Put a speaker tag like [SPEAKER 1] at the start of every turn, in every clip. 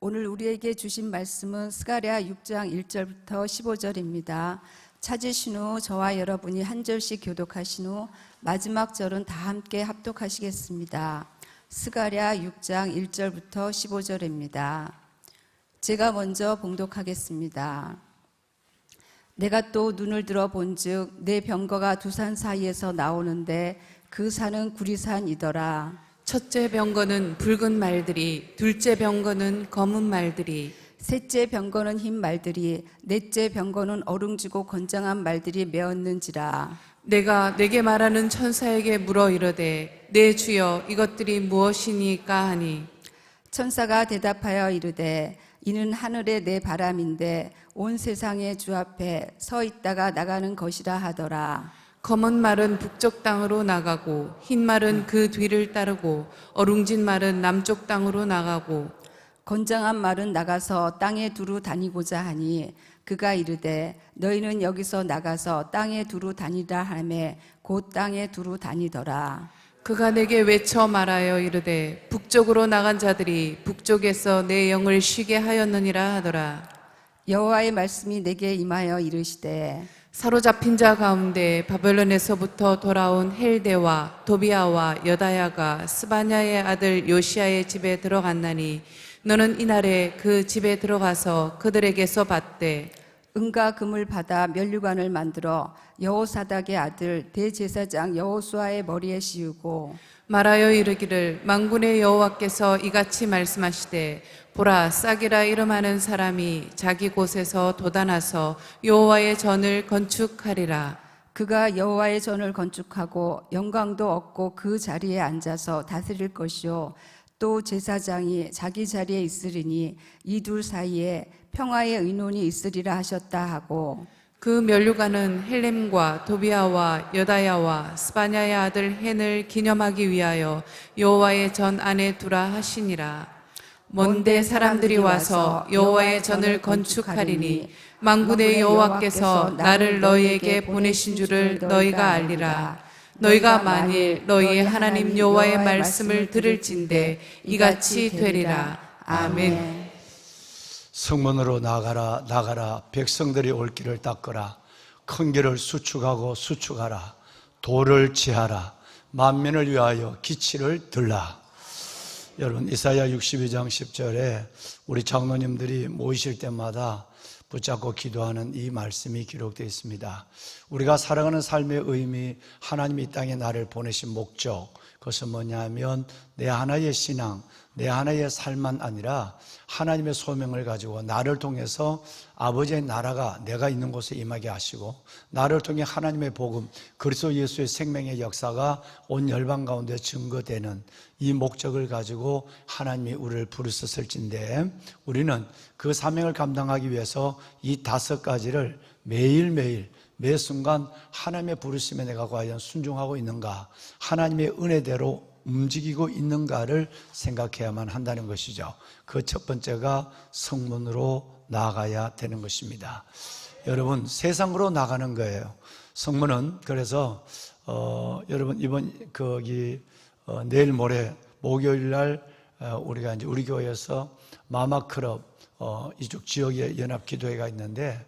[SPEAKER 1] 오늘 우리에게 주신 말씀은 스가랴 6장 1절부터 15절입니다. 찾으신 후 저와 여러분이 한 절씩 교독하신 후 마지막 절은 다 함께 합독하시겠습니다. 스가랴 6장 1절부터 15절입니다. 제가 먼저 봉독하겠습니다. 내가 또 눈을 들어 본즉 내 병거가 두 산 사이에서 나오는데 그 산은 구리산이더라.
[SPEAKER 2] 첫째 병거는 붉은 말들이, 둘째 병거는 검은 말들이,
[SPEAKER 1] 셋째 병거는 흰 말들이, 넷째 병거는 어룽지고 건장한 말들이 메었는지라.
[SPEAKER 2] 내가 내게 말하는 천사에게 물어 이르되 내 주여 이것들이 무엇이니까 하니,
[SPEAKER 1] 천사가 대답하여 이르되 이는 하늘의 내 바람인데 온 세상의 주 앞에 서 있다가 나가는 것이라 하더라.
[SPEAKER 2] 검은 말은 북쪽 땅으로 나가고 흰 말은 그 뒤를 따르고 어룽진 말은 남쪽 땅으로 나가고
[SPEAKER 1] 건장한 말은 나가서 땅에 두루 다니고자 하니 그가 이르되 너희는 여기서 나가서 땅에 두루 다니라 하매 곧 땅에 두루 다니더라.
[SPEAKER 2] 그가 내게 외쳐 말하여 이르되 북쪽으로 나간 자들이 북쪽에서 내 영을 쉬게 하였느니라 하더라.
[SPEAKER 1] 여호와의 말씀이 내게 임하여 이르시되
[SPEAKER 2] 사로잡힌 자 가운데 바벨론에서부터 돌아온 헬데와 도비아와 여다야가 스바냐의 아들 요시야의 집에 들어갔나니 너는 이날에 그 집에 들어가서 그들에게서 받되
[SPEAKER 1] 은과 금을 받아 면류관을 만들어 여호사닥의 아들 대제사장 여호수아의 머리에 씌우고
[SPEAKER 2] 말하여 이르기를 만군의 여호와께서 이같이 말씀하시되 보라 싹이라 이름하는 사람이 자기 곳에서 돋아나서 여호와의 전을 건축하리라.
[SPEAKER 1] 그가 여호와의 전을 건축하고 영광도 얻고 그 자리에 앉아서 다스릴 것이요 또 제사장이 자기 자리에 있으리니 이 둘 사이에 평화의 의논이 있으리라 하셨다 하고
[SPEAKER 2] 그 면류관은 헬렘과 도비아와 여다야와 스바냐의 아들 헨을 기념하기 위하여 여호와의 전 안에 두라 하시니라. 먼데 사람들이 와서 여호와의 전을 건축하리니 만군의 여호와께서 나를 너희에게 보내신 줄을 너희가 알리라. 너희가 만일 너희의 하나님 여호와의 말씀을 들을진대 이같이 되리라. 아멘.
[SPEAKER 3] 성문으로 나가라 나가라 백성들이 올 길을 닦으라 큰 길을 수축하고 수축하라 도를 지하라 만민을 위하여 기치를 들라. 여러분 이사야 62장 10절에 우리 장로님들이 모이실 때마다 붙잡고 기도하는 이 말씀이 기록되어 있습니다. 우리가 살아가는 삶의 의미, 하나님이 이 땅에 나를 보내신 목적, 그것은 뭐냐면 내 하나의 신앙, 내 하나의 삶만 아니라 하나님의 소명을 가지고 나를 통해서 아버지의 나라가 내가 있는 곳에 임하게 하시고 나를 통해 하나님의 복음, 그리스도 예수의 생명의 역사가 온 열방 가운데 증거되는 이 목적을 가지고 하나님이 우리를 부르셨을진데 우리는 그 사명을 감당하기 위해서 이 5가지를 매일매일 매 순간 하나님의 부르심에 내가 과연 순종하고 있는가, 하나님의 은혜대로 움직이고 있는가를 생각해야만 한다는 것이죠. 그 첫 번째가 성문으로 나아가야 되는 것입니다. 여러분 세상으로 나가는 거예요. 성문은 그래서 여러분 이번 내일 모레 목요일 날 우리가 이제 우리 교회에서 마마클럽 이쪽 지역에 연합 기도회가 있는데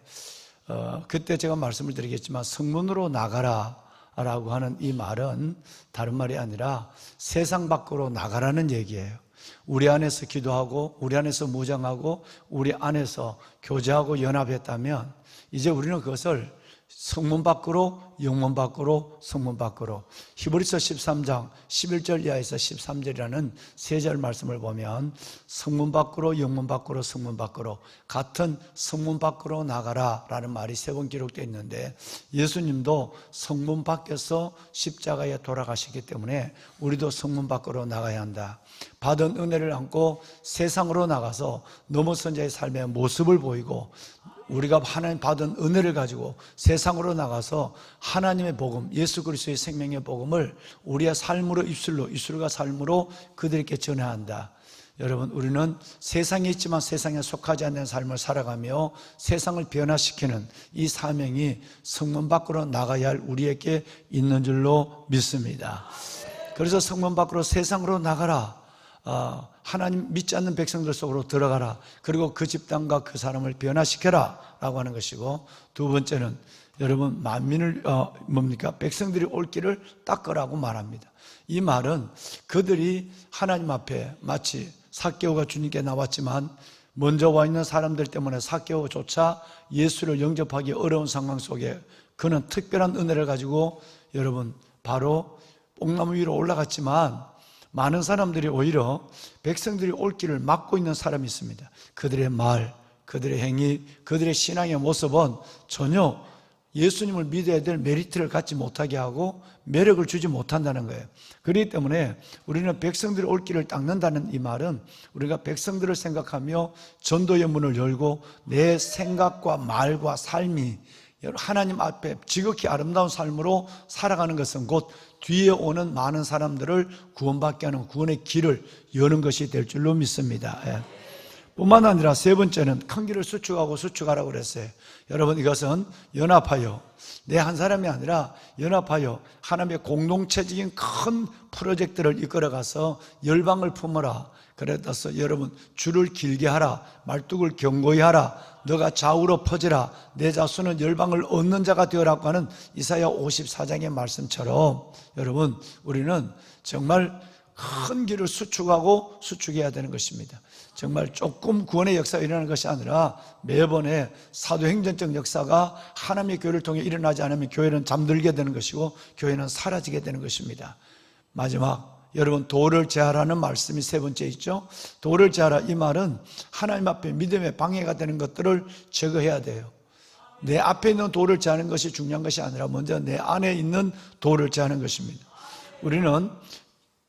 [SPEAKER 3] 그때 제가 말씀을 드리겠지만 성문으로 나가라 라고 하는 이 말은 다른 말이 아니라 세상 밖으로 나가라는 얘기예요. 우리 안에서 기도하고 우리 안에서 무장하고 우리 안에서 교제하고 연합했다면 이제 우리는 그것을 성문 밖으로, 영문 밖으로, 성문 밖으로. 히브리서 13장 11절 이하에서 13절이라는 3절 말씀을 보면 성문 밖으로, 영문 밖으로, 성문 밖으로, 같은 성문 밖으로 나가라 라는 말이 3번 기록되어 있는데 예수님도 성문 밖에서 십자가에 돌아가시기 때문에 우리도 성문 밖으로 나가야 한다. 받은 은혜를 안고 세상으로 나가서 넘어선 자의 삶의 모습을 보이고 우리가 하나님 받은 은혜를 가지고 세상으로 나가서 하나님의 복음, 예수 그리스도의 생명의 복음을 우리의 삶으로 입술과 삶으로 그들에게 전해야 한다. 여러분 우리는 세상에 있지만 세상에 속하지 않는 삶을 살아가며 세상을 변화시키는 이 사명이 성문 밖으로 나가야 할 우리에게 있는 줄로 믿습니다. 그래서 성문 밖으로 세상으로 나가라 하나님 믿지 않는 백성들 속으로 들어가라. 그리고 그 집단과 그 사람을 변화시켜라 라고 하는 것이고, 두 번째는 여러분 만민을 백성들이 올 길을 닦으라고 말합니다. 이 말은 그들이 하나님 앞에 마치 삭개오가 주님께 나왔지만 먼저 와 있는 사람들 때문에 삭개오조차 예수를 영접하기 어려운 상황 속에 그는 특별한 은혜를 가지고 여러분 바로 뽕나무 위로 올라갔지만, 많은 사람들이 오히려 백성들이 올 길을 막고 있는 사람이 있습니다. 그들의 말, 그들의 행위, 그들의 신앙의 모습은 전혀 예수님을 믿어야 될 메리트를 갖지 못하게 하고 매력을 주지 못한다는 거예요. 그렇기 때문에 우리는 백성들이 올 길을 닦는다는 이 말은 우리가 백성들을 생각하며 전도의 문을 열고 내 생각과 말과 삶이 하나님 앞에 지극히 아름다운 삶으로 살아가는 것은 곧 뒤에 오는 많은 사람들을 구원받게 하는 구원의 길을 여는 것이 될 줄로 믿습니다. 뿐만 아니라 세 번째는 큰 길을 수축하고 수축하라고 그랬어요. 여러분, 이것은 연합하여, 내 한 사람이 아니라 연합하여 하나님의 공동체적인 큰 프로젝트를 이끌어가서 열방을 품어라. 그래서 여러분, 줄을 길게 하라, 말뚝을 견고히 하라, 너가 좌우로 퍼지라, 내 자손은 열방을 얻는 자가 되어라고 하는 이사야 54장의 말씀처럼 여러분, 우리는 정말 큰 길을 수축하고 수축해야 되는 것입니다. 정말 조금 구원의 역사가 일어나는 것이 아니라 매번의 사도행전적 역사가 하나님의 교회를 통해 일어나지 않으면 교회는 잠들게 되는 것이고 교회는 사라지게 되는 것입니다. 마지막, 여러분, 도를 제하라는 말씀이 세 번째 있죠. 도를 제하라, 이 말은 하나님 앞에 믿음의 방해가 되는 것들을 제거해야 돼요. 내 앞에 있는 도를 제하는 것이 중요한 것이 아니라 먼저 내 안에 있는 도를 제하는 것입니다. 우리는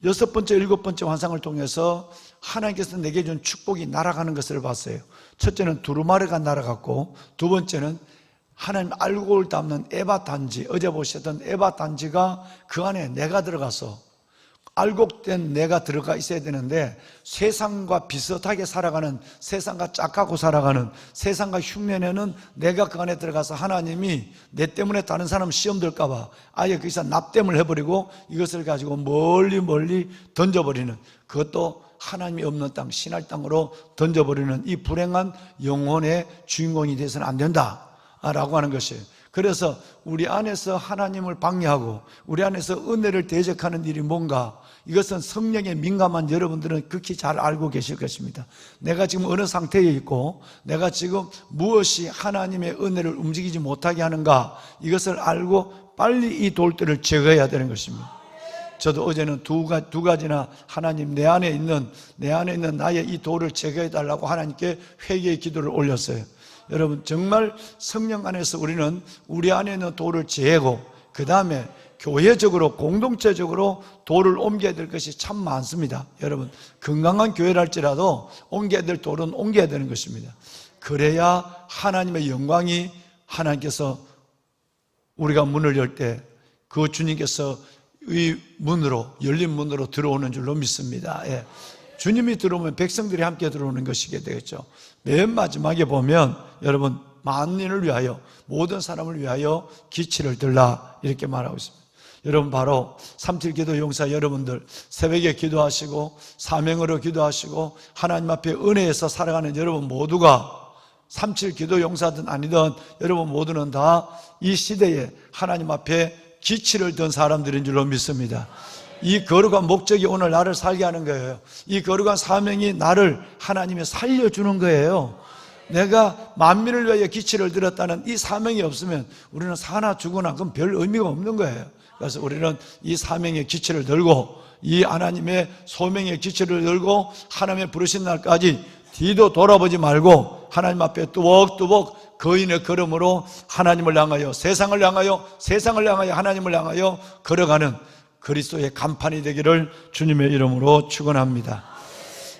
[SPEAKER 3] 여섯 번째, 일곱 번째 환상을 통해서 하나님께서 내게 준 축복이 날아가는 것을 봤어요. 첫째는 두루마리가 날아갔고, 두 번째는 하나님 알곡을 담는 에바 단지, 어제 보셨던 에바 단지가 그 안에 내가 들어가서 알곡된 내가 들어가 있어야 되는데, 세상과 비슷하게 살아가는, 세상과 짝하고 살아가는, 세상과 흉내내는 내가 그 안에 들어가서 하나님이 내 때문에 다른 사람 시험 들까 봐 아예 거기서 납땜을 해버리고 이것을 가지고 멀리 던져버리는, 그것도 하나님이 없는 땅, 신할 땅으로 던져버리는 이 불행한 영혼의 주인공이 되어서는 안 된다 라고 하는 것이에요. 그래서 우리 안에서 하나님을 방해하고 우리 안에서 은혜를 대적하는 일이 뭔가, 이것은 성령에 민감한 여러분들은 극히 잘 알고 계실 것입니다. 내가 지금 어느 상태에 있고 내가 지금 무엇이 하나님의 은혜를 움직이지 못하게 하는가, 이것을 알고 빨리 이 돌들을 제거해야 되는 것입니다. 저도 어제는 두 가지나 하나님 내 안에 있는 나의 이 돌을 제거해 달라고 하나님께 회개의 기도를 올렸어요. 여러분, 정말 성령 안에서 우리는 우리 안에 있는 돌을 제하고 그 다음에 교회적으로 공동체적으로 돌을 옮겨야 될 것이 참 많습니다. 여러분, 건강한 교회랄지라도 옮겨야 될 돌은 옮겨야 되는 것입니다. 그래야 하나님의 영광이, 하나님께서 우리가 문을 열 때 그 주님께서 이 문으로, 열린 문으로 들어오는 줄로 믿습니다. 주님이 들어오면 백성들이 함께 들어오는 것이게 되겠죠. 맨 마지막에 보면 여러분, 만민을 위하여, 모든 사람을 위하여 기치를 들라 이렇게 말하고 있습니다. 여러분, 바로 3.7기도 용사 여러분들, 새벽에 기도하시고 사명으로 기도하시고 하나님 앞에 은혜에서 살아가는 여러분 모두가 3.7기도 용사든 아니든 여러분 모두는 다 이 시대에 하나님 앞에 기치를 든 사람들인 줄로 믿습니다. 이 거룩한 목적이 오늘 나를 살게 하는 거예요. 이 거룩한 사명이 나를 하나님이 살려주는 거예요. 내가 만민을 위하여 기치를 들었다는 이 사명이 없으면 우리는 사나 죽으나 그건 별 의미가 없는 거예요. 그래서 우리는 이 사명의 기치를 들고 이 하나님의 소명의 기치를 들고 하나님의 부르신 날까지 뒤도 돌아보지 말고 하나님 앞에 뚜벅뚜벅 거인의 걸음으로 하나님을 향하여, 세상을 향하여 하나님을 향하여 걸어가는 그리스도의 간판이 되기를 주님의 이름으로 축원합니다.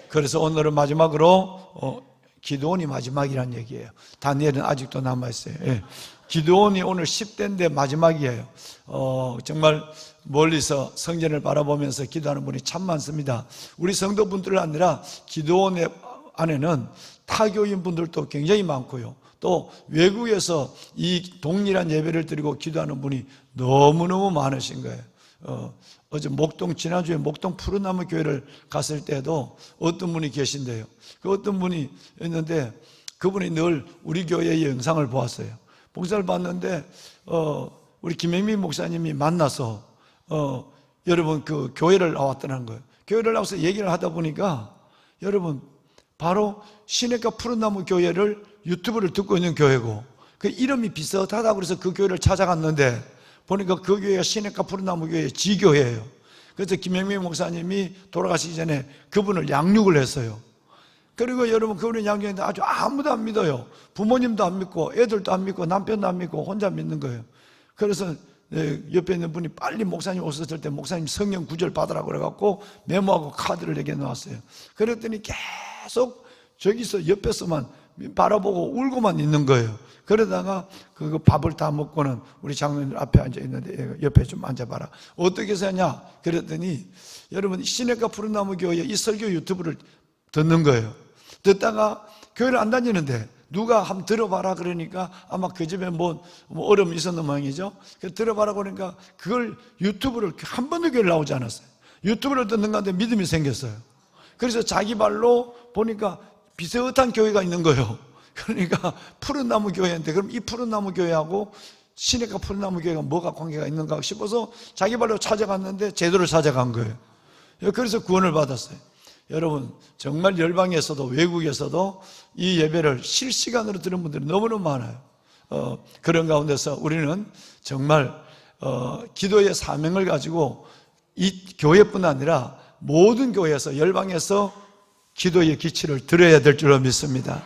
[SPEAKER 3] 그래서 오늘은 마지막으로 기드온이 마지막이란 얘기예요. 다니엘은 아직도 남아있어요. 기드온이 오늘 10대인데 마지막이에요. 정말 멀리서 성전을 바라보면서 기도하는 분이 참 많습니다. 우리 성도분들 아니라 기드온의 안에는 타교인 분들도 굉장히 많고요. 또 외국에서 이 동일한 예배를 드리고 기도하는 분이 너무너무 많으신 거예요. 어제 지난주에 목동 푸른나무 교회를 갔을 때도 어떤 분이 계신데요. 그 어떤 분이 있는데 그분이 늘 우리 교회의 영상을 보았어요. 봉사를 봤는데 우리 김영민 목사님이 만나서 여러분 그 교회를 나왔다는 거예요. 교회를 나와서 얘기를 하다 보니까 여러분 바로 시내가 푸른나무 교회를 유튜브를 듣고 있는 교회고 그 이름이 비슷하다고 그래서 그 교회를 찾아갔는데 보니까 그 교회가 시내가 푸른나무 교회의 지교회예요. 그래서 김영민 목사님이 돌아가시기 전에 그분을 양육을 했어요. 그리고 여러분 그분을 양육했는데 아주 아무도 안 믿어요. 부모님도 안 믿고 애들도 안 믿고 남편도 안 믿고 혼자 믿는 거예요. 그래서 옆에 있는 분이 빨리 목사님 오셨을 때 목사님 성경 구절 받으라고 그래갖고 메모하고 카드를 내게 놓았어요. 그랬더니 계속 저기서 옆에서만 바라보고 울고만 있는 거예요. 그러다가 그 밥을 다 먹고는 우리 장로님 앞에 앉아 있는데 옆에 좀 앉아봐라. 어떻게 해서 하냐? 그랬더니 여러분 시내가 푸른나무 교회 이 설교 유튜브를 듣는 거예요. 듣다가 교회를 안 다니는데 누가 한번 들어봐라 그러니까 아마 그 집에 뭐 어려움이 있었는 모양이죠. 그래서 들어봐라 그러니까 그걸 유튜브를 한 번도 교회를 나오지 않았어요. 유튜브를 듣는 가운데 믿음이 생겼어요. 그래서 자기 발로 보니까 비슷한 교회가 있는 거예요. 그러니까 푸른나무 교회인데 그럼 이 푸른나무 교회하고 시내가 푸른나무 교회가 뭐가 관계가 있는가 싶어서 자기 발로 찾아갔는데 제대로 찾아간 거예요. 그래서 구원을 받았어요. 여러분 정말 열방에서도 외국에서도 이 예배를 실시간으로 들은 분들이 너무너무 많아요. 그런 가운데서 우리는 정말 기도의 사명을 가지고 이 교회뿐 아니라 모든 교회에서 열방에서 기도의 기치를 들어야 될 줄로 믿습니다.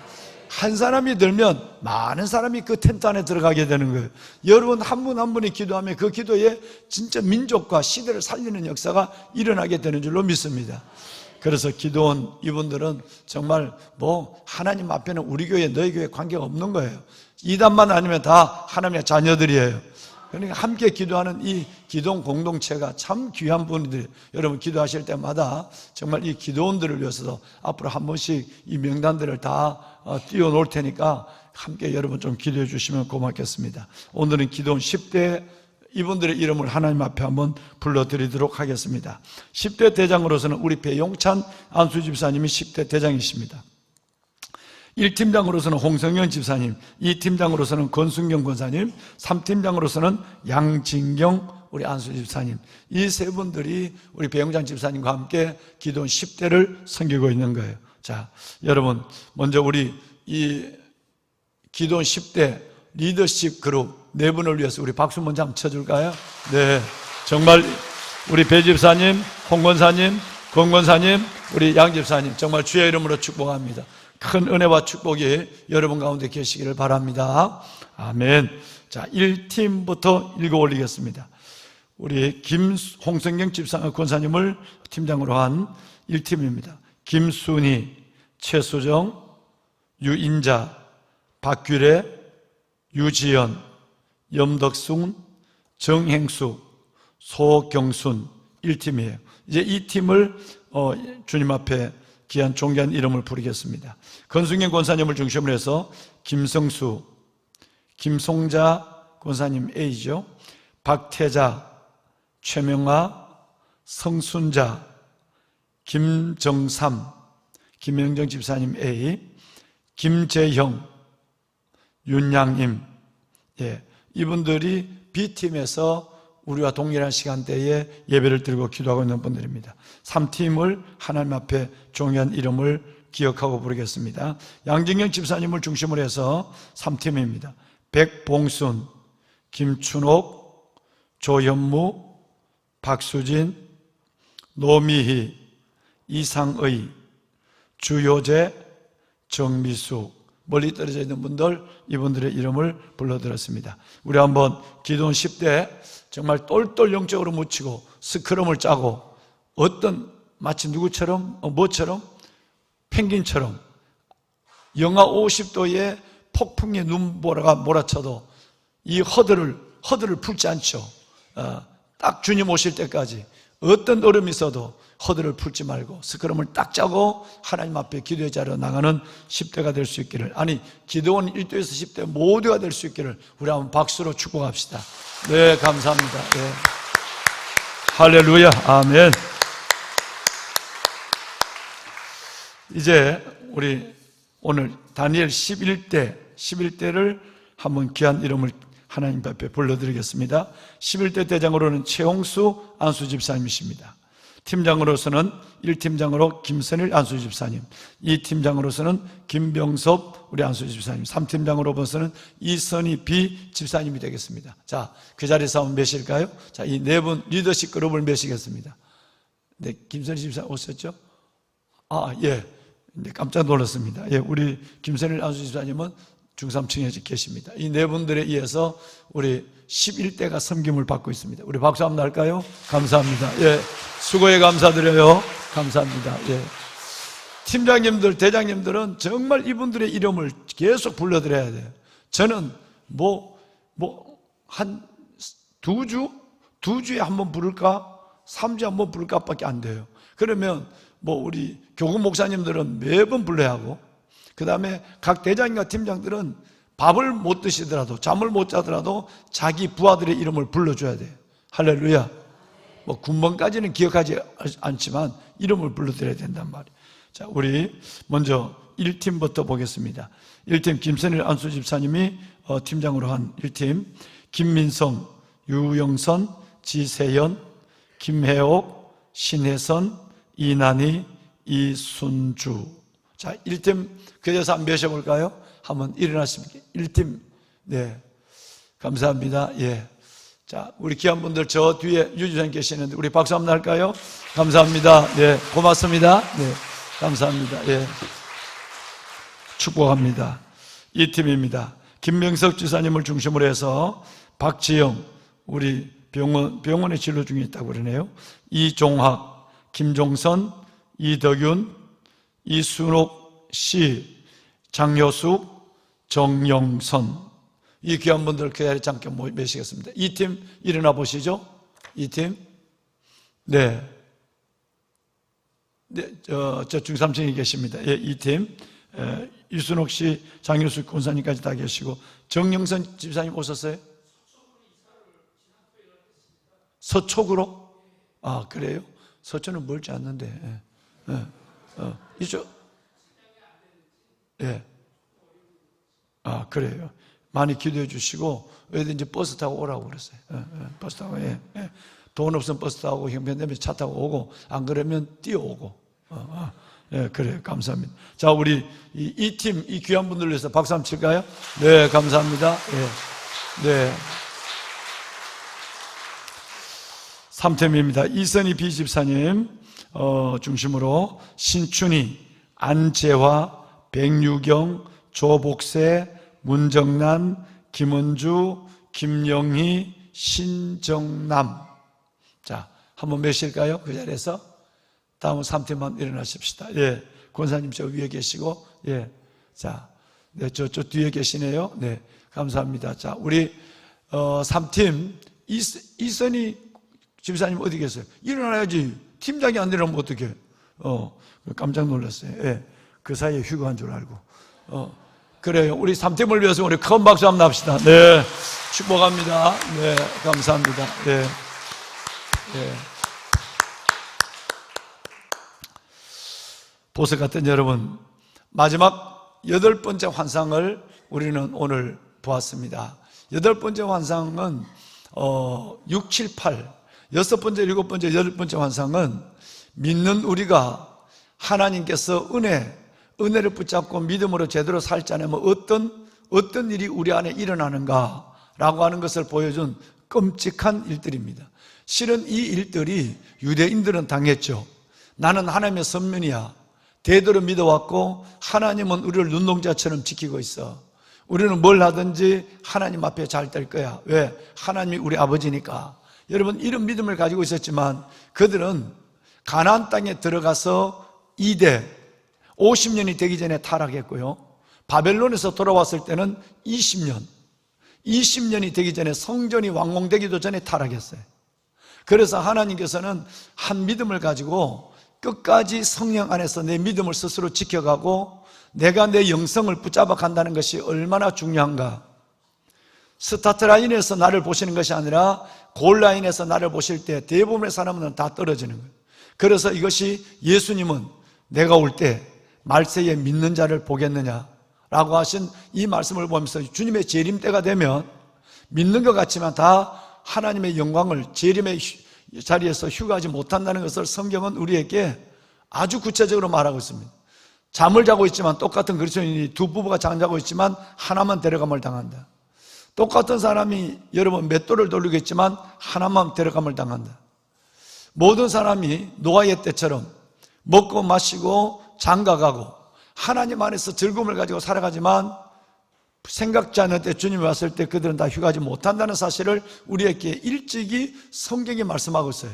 [SPEAKER 3] 한 사람이 들면 많은 사람이 그 텐트 안에 들어가게 되는 거예요. 여러분 한 분 한 분이 기도하면 그 기도에 진짜 민족과 시대를 살리는 역사가 일어나게 되는 줄로 믿습니다. 그래서 기도원 이분들은 정말 하나님 앞에는 우리 교회 너희 교회 관계가 없는 거예요. 이단만 아니면 다 하나님의 자녀들이에요. 그러니까 함께 기도하는 이 기도원 공동체가 참 귀한 분들이 여러분 기도하실 때마다 정말 이 기도원들을 위해서도 앞으로 한 번씩 이 명단들을 다 띄워놓을 테니까 함께 여러분 좀 기도해 주시면 고맙겠습니다. 오늘은 기도원 10대 이분들의 이름을 하나님 앞에 한번 불러드리도록 하겠습니다. 10대 대장으로서는 우리 배용찬 안수 집사님이 10대 대장이십니다. 1팀장으로서는 홍성영 집사님, 2팀장으로서는 권순경 권사님, 3팀장으로서는 양진경 우리 안수 집사님, 이 세 분들이 우리 배용찬 집사님과 함께 기도원 10대를 섬기고 있는 거예요. 자, 여러분 먼저 우리 이 기도원 10대 리더십 그룹 네 분을 위해서 우리 박수 먼저 한번 쳐줄까요? 네, 정말 우리 배 집사님, 홍 권사님, 권 권사님, 우리 양 집사님 정말 주의 이름으로 축복합니다. 큰 은혜와 축복이 여러분 가운데 계시기를 바랍니다. 아멘. 자, 1팀부터 읽어 올리겠습니다. 우리 홍성경 집사 권사님을 팀장으로 한 1팀입니다. 김순희, 최수정, 유인자, 박규래, 유지연, 염덕순, 정행수, 소경순 1팀이에요. 이제 이 팀을 주님 앞에 귀한 존귀한 이름을 부르겠습니다. 권순경 권사님을 중심으로 해서 김성수, 김송자 권사님 A죠. 박태자, 최명아, 성순자, 김정삼, 김영정 집사님 A, 김재형, 윤양임, 이분들이 B팀에서 우리와 동일한 시간대에 예배를 드리고 기도하고 있는 분들입니다. 3팀을 하나님 앞에 존귀한 이름을 기억하고 부르겠습니다. 양진경 집사님을 중심으로 해서 3팀입니다. 백봉순, 김춘옥, 조현무, 박수진, 노미희, 이상의, 주효재, 정미수, 멀리 떨어져 있는 분들, 이분들의 이름을 불러드렸습니다. 우리 한번 기도원 10대 정말 똘똘 영적으로 묻히고 스크럼을 짜고 마치 누구처럼 뭐처럼 펭귄처럼 영하 50도의 폭풍의 눈보라가 몰아쳐도 이 허들을 풀지 않죠. 딱 주님 오실 때까지 어떤 얼음이 있어도 허들을 풀지 말고 스크럼을 딱 짜고 하나님 앞에 기도의 자리로 나가는 10대가 될 수 있기를, 아니 기도원 1도에서 10대 모두가 될 수 있기를 우리 한번 박수로 축복합시다. 네, 감사합니다. 네. 할렐루야. 아멘. 이제 우리 오늘 다니엘 11대를 한번 귀한 이름을 하나님 앞에 불러드리겠습니다. 11대 대장으로는 최홍수 안수집사님이십니다. 팀장으로서는 1팀장으로 김선일 안수집사님, 2팀장으로서는 김병섭 우리 안수집사님, 3팀장으로서는 이선희 비 집사님이 되겠습니다. 자, 그 자리에서 한번 몇일까요? 자, 이 네 분 리더십 그룹을 몇이겠습니다. 네, 김선희 집사 오셨죠? 아, 예. 네, 깜짝 놀랐습니다. 예, 우리 김선일 안수집사님은 중삼층에 계십니다. 이 네 분들에 의해서 우리 11대가 섬김을 받고 있습니다. 우리 박수 한번 할까요? 감사합니다. 예, 수고에 감사드려요. 감사합니다. 예. 팀장님들, 대장님들은 정말 이분들의 이름을 계속 불러드려야 돼요. 저는 한 두 주에 한 번 부를까? 3주에 한 번 부를까? 밖에 안 돼요. 그러면 우리 교구 목사님들은 매번 불러야 하고, 그 다음에 각 대장과 팀장들은 밥을 못 드시더라도, 잠을 못 자더라도 자기 부하들의 이름을 불러줘야 돼요. 할렐루야. 군번까지는 기억하지 않지만 이름을 불러드려야 된단 말이에요. 자, 우리 먼저 1팀부터 보겠습니다. 1팀 김선일 안수집사님이 팀장으로 한 1팀, 김민성, 유영선, 지세연, 김혜옥, 신혜선, 이난희, 이순주. 자, 1팀 그 자리에서 한번 모셔볼까요? 한번 일어나십니까? 1팀. 네, 감사합니다. 예. 자, 우리 귀한 분들 저 뒤에 유지사님 계시는데 우리 박수 한번 할까요? 감사합니다. 네, 고맙습니다. 네, 감사합니다. 예, 축복합니다. 이 팀입니다. 김명석 지사님을 중심으로 해서 박지영, 우리 병원에 진료 중에 있다고 그러네요. 이종학, 김종선, 이덕윤, 이순옥 씨, 장효숙, 정영선. 이 귀한 분들 그 자리에 잠깐 모시겠습니다. 이 팀 일어나 보시죠. 이 팀. 네. 네, 저 중삼층에 계십니다. 예, 이 팀. 이순옥 씨, 장효숙 권사님까지 다 계시고, 정영선 집사님 오셨어요? 서초구로? 아, 그래요? 서초는 멀지 않는데. 이쪽. 예. 아, 그래요. 많이 기도해 주시고, 어디든지 버스 타고 오라고 그랬어요. 버스 타고, 예. 돈 없으면 버스 타고, 형편되면 차 타고 오고, 안 그러면 뛰어오고. 예, 그래요. 감사합니다. 자, 우리 이 팀, 이 귀한 분들 위해서 박수 한번 칠까요? 네, 감사합니다. 예. 네. 3팀입니다. 이선희 비집사님, 중심으로 신춘희, 안재화, 백유경, 조복세, 문정란, 김은주, 김영희, 신정남. 자, 한번 몇일까요? 그 자리에서. 다음은 3팀만 일어나십시다. 예. 권사님 저 위에 계시고, 예. 자, 네, 저 뒤에 계시네요. 네. 감사합니다. 자, 우리, 3팀, 이선희 집사님 어디 계세요? 일어나야지. 팀장이 안 일어나면 어떡해. 깜짝 놀랐어요. 예. 그 사이에 휴가한 줄 알고. 그래요. 우리 3팀을 위해서 우리 큰 박수 한번 합시다. 네. 축복합니다. 네. 감사합니다. 네. 네. 보석 같은 여러분, 마지막 8번째 환상을 우리는 오늘 보았습니다. 8번째 환상은 6, 7, 8, 6번째, 7번째, 8번째 환상은 믿는 우리가 하나님께서 은혜를 붙잡고 믿음으로 제대로 살지 않으면 어떤 일이 우리 안에 일어나는가라고 하는 것을 보여준 끔찍한 일들입니다. 실은 이 일들이 유대인들은 당했죠. 나는 하나님의 선민이야. 대대로 믿어왔고 하나님은 우리를 눈동자처럼 지키고 있어. 우리는 뭘 하든지 하나님 앞에 잘 될 거야. 왜? 하나님이 우리 아버지니까. 여러분, 이런 믿음을 가지고 있었지만 그들은 가나안 땅에 들어가서 50년이 되기 전에 타락했고요. 바벨론에서 돌아왔을 때는 20년이 되기 전에 성전이 완공되기도 전에 타락했어요. 그래서 하나님께서는 한 믿음을 가지고 끝까지 성령 안에서 내 믿음을 스스로 지켜가고 내가 내 영성을 붙잡아 간다는 것이 얼마나 중요한가. 스타트 라인에서 나를 보시는 것이 아니라 골 라인에서 나를 보실 때 대부분의 사람은 다 떨어지는 거예요. 그래서 이것이 예수님은 내가 올 때 말세에 믿는 자를 보겠느냐라고 하신 이 말씀을 보면서 주님의 재림 때가 되면 믿는 것 같지만 다 하나님의 영광을 재림의 자리에서 휴가하지 못한다는 것을 성경은 우리에게 아주 구체적으로 말하고 있습니다. 잠을 자고 있지만 똑같은 그리스도인이 두 부부가 잠자고 있지만 하나만 데려감을 당한다. 똑같은 사람이 여러분 맷돌을 돌리겠지만 하나만 데려감을 당한다. 모든 사람이 노아의 때처럼 먹고 마시고 장가가고 하나님 안에서 즐거움을 가지고 살아가지만 생각지 않을 때 주님이 왔을 때 그들은 다 휴가하지 못한다는 사실을 우리에게 일찍이 성경이 말씀하고 있어요.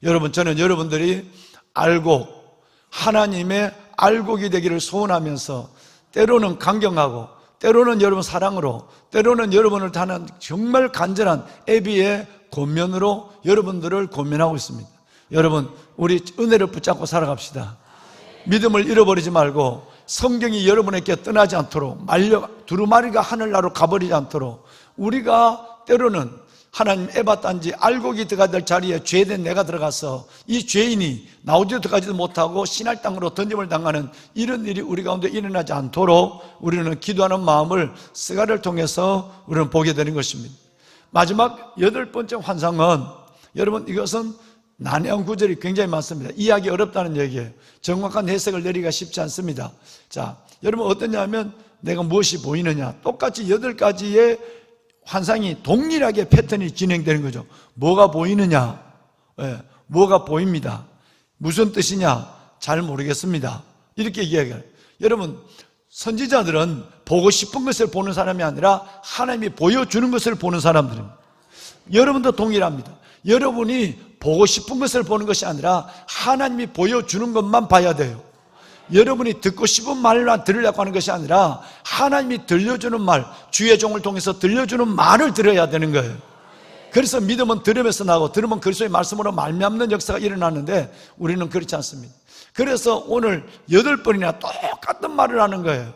[SPEAKER 3] 여러분, 저는 여러분들이 알고 하나님의 알곡이 되기를 소원하면서 때로는 강경하고 때로는 여러분 사랑으로 때로는 여러분을 다는 정말 간절한 애비의 권면으로 여러분들을 권면하고 있습니다. 여러분, 우리 은혜를 붙잡고 살아갑시다. 믿음을 잃어버리지 말고 성경이 여러분에게 떠나지 않도록 두루마리가 하늘나라로 가버리지 않도록 우리가 때로는 하나님 에바딴지 알곡이 들어가야 될 자리에 죄된 내가 들어가서 이 죄인이 나오지도 들어가지도 못하고 신할 땅으로 던짐을 당하는 이런 일이 우리 가운데 일어나지 않도록 우리는 기도하는 마음을 스가랴를 통해서 우리는 보게 되는 것입니다. 마지막 8번째 환상은 여러분 이것은 난해한 구절이 굉장히 많습니다. 이해하기 어렵다는 얘기예요. 정확한 해석을 내리기가 쉽지 않습니다. 자, 여러분 어떠냐면 내가 무엇이 보이느냐, 똑같이 8가지의 환상이 동일하게 패턴이 진행되는 거죠. 뭐가 보이느냐? 뭐가 보입니다. 무슨 뜻이냐? 잘 모르겠습니다. 이렇게 이야기해요. 여러분, 선지자들은 보고 싶은 것을 보는 사람이 아니라 하나님이 보여주는 것을 보는 사람들입니다. 여러분도 동일합니다. 여러분이 보고 싶은 것을 보는 것이 아니라 하나님이 보여주는 것만 봐야 돼요. 여러분이 듣고 싶은 말만 들으려고 하는 것이 아니라 하나님이 들려주는 말, 주의 종을 통해서 들려주는 말을 들어야 되는 거예요. 그래서 믿음은 들음에서 나고 들으면 그리스도의 말씀으로 말미암는 역사가 일어나는데 우리는 그렇지 않습니다. 그래서 오늘 8번이나 똑같은 말을 하는 거예요.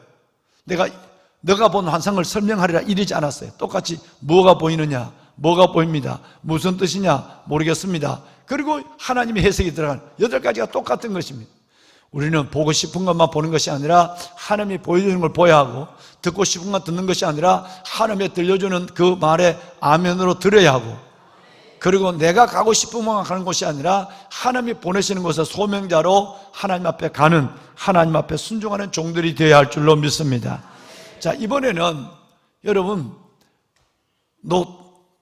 [SPEAKER 3] 너가 본 환상을 설명하리라 이러지 않았어요. 똑같이 뭐가 보이느냐, 뭐가 보입니다, 무슨 뜻이냐 모르겠습니다. 그리고 하나님의 해석이 들어간 8가지가 똑같은 것입니다. 우리는 보고 싶은 것만 보는 것이 아니라 하나님이 보여주는 걸 보아야 하고, 듣고 싶은 것 듣는 것이 아니라 하나님이 들려주는 그 말에 아멘으로 들어야 하고, 그리고 내가 가고 싶은 것만 가는 곳이 아니라 하나님이 보내시는 곳에 소명자로 하나님 앞에 가는, 하나님 앞에 순종하는 종들이 되어야 할 줄로 믿습니다. 자, 이번에는 여러분